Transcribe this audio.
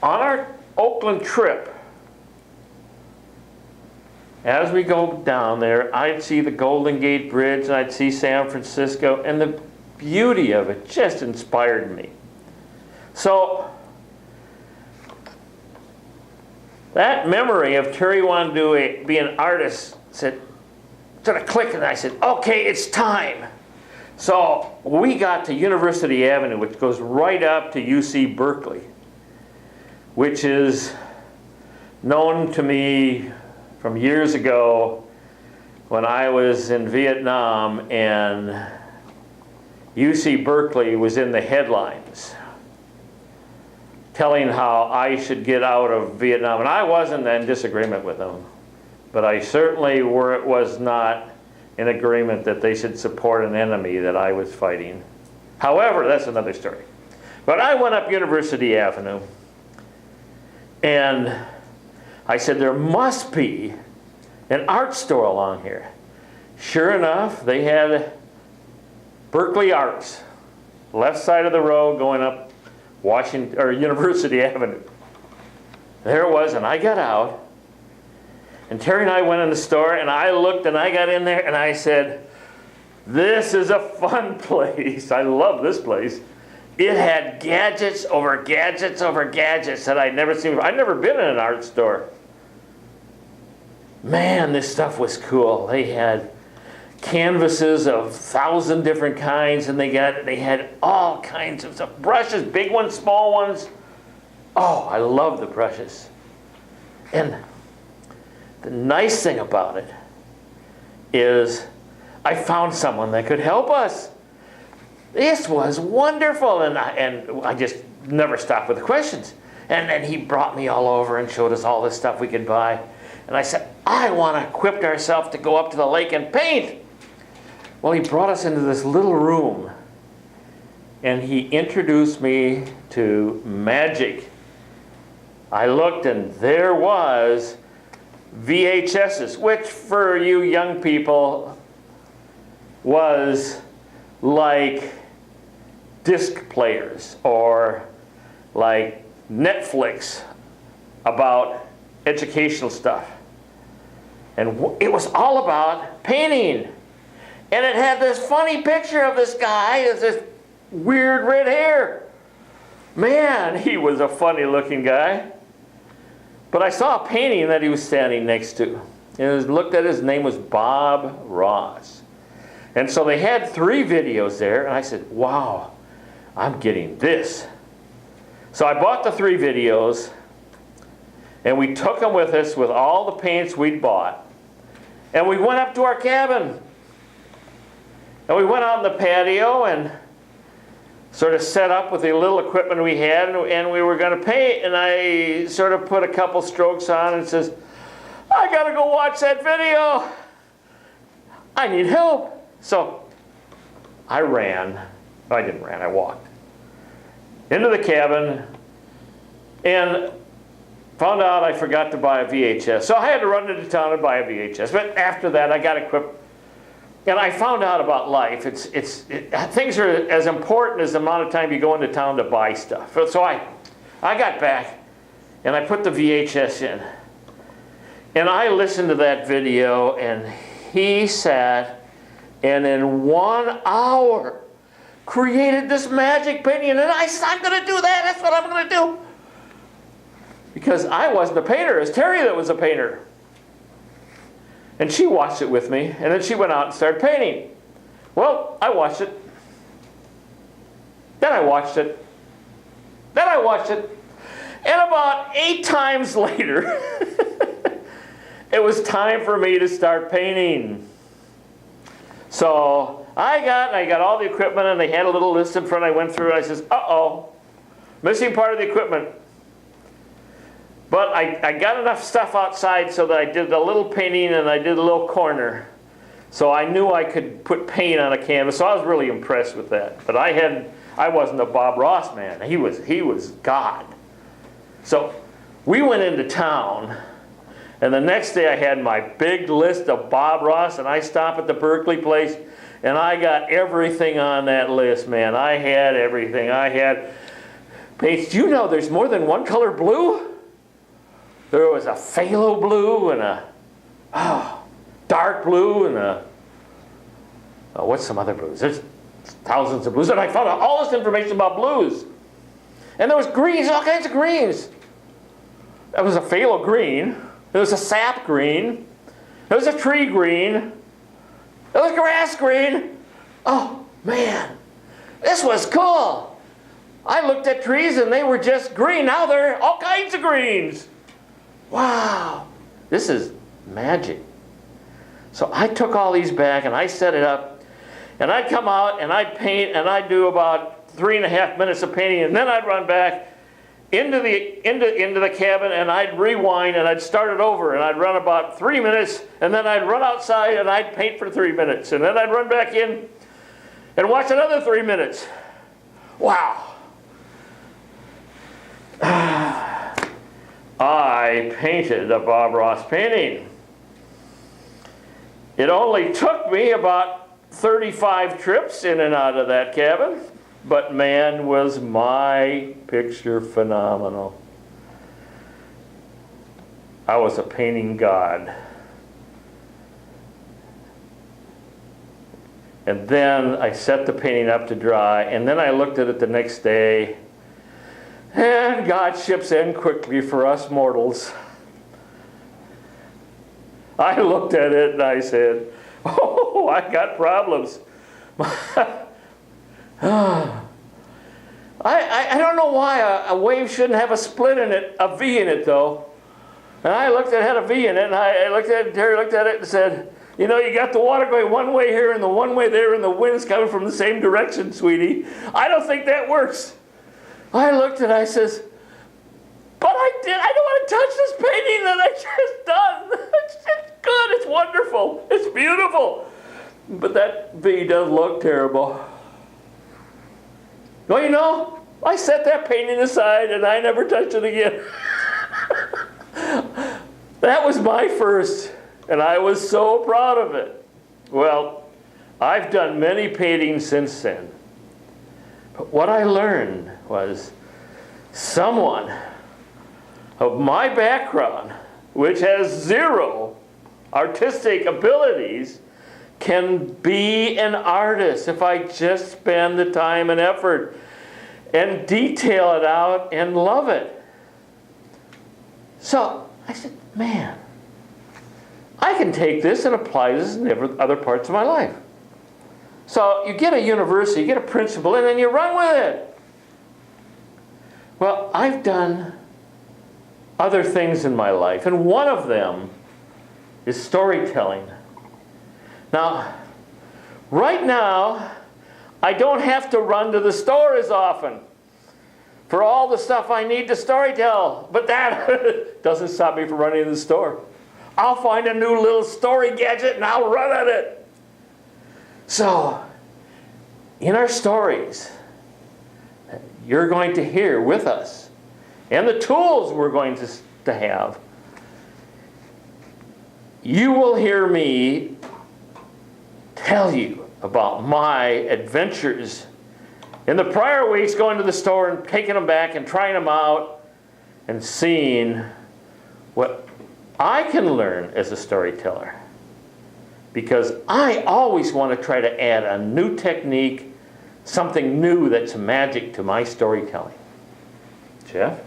on our Oakland trip, as we go down there, I'd see the Golden Gate Bridge and I'd see San Francisco, and the beauty of it just inspired me. So that memory of Terry wanting to be an artist said, sort of clicked, and I said, okay, it's time. So we got to University Avenue, which goes right up to UC Berkeley, which is known to me from years ago when I was in Vietnam and UC Berkeley was in the headlines telling how I should get out of Vietnam. And I wasn't in disagreement with them, but I certainly was not in agreement that they should support an enemy that I was fighting. However, that's another story. But I went up University Avenue and I said, there must be an art store along here. Sure enough, they had Berkeley Arts, left side of the road going up University Avenue. There it was, and I got out, and Terry and I went in the store, and I looked, and I got in there, and I said, this is a fun place. I love this place. It had gadgets over gadgets over gadgets that I'd never seen before. I'd never been in an art store. Man, this stuff was cool. They had canvases of 1,000 different kinds, and they had all kinds of stuff. Brushes, big ones, small ones. Oh, I love the brushes. And the nice thing about it is I found someone that could help us. This was wonderful, and I just never stopped with the questions. And then he brought me all over and showed us all this stuff we could buy. And I said, I want to equip ourselves to go up to the lake and paint. Well, he brought us into this little room, and he introduced me to magic. I looked, and there was VHSs, which for you young people was like disc players or like Netflix about educational stuff. And it was all about painting. And it had this funny picture of this guy with this weird red hair. Man, he was a funny looking guy. But I saw a painting that he was standing next to. And looked at his name was Bob Ross. And so they had 3 videos there, and I said, wow, I'm getting this. So I bought the 3 videos, and we took them with us with all the paints we'd bought. And we went up to our cabin. And we went out in the patio and sort of set up with the little equipment we had, and we were going to paint. And I sort of put a couple strokes on and says, I got to go watch that video. I need help. So I ran. I didn't run, I walked into the cabin and found out I forgot to buy a VHS. So I had to run into town and buy a VHS. But after that, I got equipped. And I found out about life. Things are as important as the amount of time you go into town to buy stuff. So I got back, and I put the VHS in. And I listened to that video, and he sat, and in 1 hour, created this magic painting. And I said, I'm going to do that. That's what I'm going to do. Because I wasn't a painter. It was Terry that was a painter. And she watched it with me, and then she went out and started painting. Well, I watched it. Then I watched it. Then I watched it. And about 8 times later, it was time for me to start painting. So I got all the equipment, and they had a little list in front. I went through, and I says, uh-oh, missing part of the equipment. But I got enough stuff outside so that I did a little painting and I did a little corner. So I knew I could put paint on a canvas. So I was really impressed with that. But I wasn't a Bob Ross man. He was God. So we went into town, and the next day I had my big list of Bob Ross, and I stopped at the Berkeley place, and I got everything on that list, man. I had everything. I had paints. Do you know there's more than one color blue? There was a phthalo blue and a dark blue and what's some other blues? There's thousands of blues. And I found out all this information about blues. And there was greens, all kinds of greens. There was a phthalo green. There was a sap green. There was a tree green. There was grass green. Oh, man. This was cool. I looked at trees and they were just green. Now they're all kinds of greens. Wow. This is magic. So I took all these back and I set it up. And I'd come out and I'd paint and I'd do about 3.5 minutes of painting, and then I'd run back into the cabin and I'd rewind and I'd start it over and I'd run about 3 minutes, and then I'd run outside and I'd paint for 3 minutes, and then I'd run back in and watch another 3 minutes. Wow. I painted a Bob Ross painting. It only took me about 35 trips in and out of that cabin, but man, was my picture phenomenal. I was a painting god. And then I set the painting up to dry, and then I looked at it the next day, and God ships in quickly for us mortals. I looked at it and I said, oh, I got problems. I don't know why a wave shouldn't have a split in it, a V in it though. And I looked at it, had a V in it, and I looked at it, Terry looked at it and said, you know, you got the water going one way here and the one way there, and the wind's coming from the same direction, sweetie. I don't think that works. I looked and I says, but I don't want to touch this painting that I just done. It's just good, it's wonderful, it's beautiful. But that V does look terrible. Well, you know, I set that painting aside and I never touched it again. That was my first, and I was so proud of it. Well, I've done many paintings since then. But what I learned was someone of my background, which has zero artistic abilities, can be an artist if I just spend the time and effort and detail it out and love it. So I said, man, I can take this and apply this in other parts of my life. So you get a university, you get a principal, and then you run with it. Well, I've done other things in my life, and one of them is storytelling. Now, right now, I don't have to run to the store as often for all the stuff I need to storytell, but that doesn't stop me from running to the store. I'll find a new little story gadget and I'll run at it. So, in our stories, you're going to hear with us, and the tools we're going to have, you will hear me tell you about my adventures in the prior weeks, going to the store and taking them back and trying them out and seeing what I can learn as a storyteller. Because I always want to try to add a new technique, something new that's magic to my storytelling. Jeff?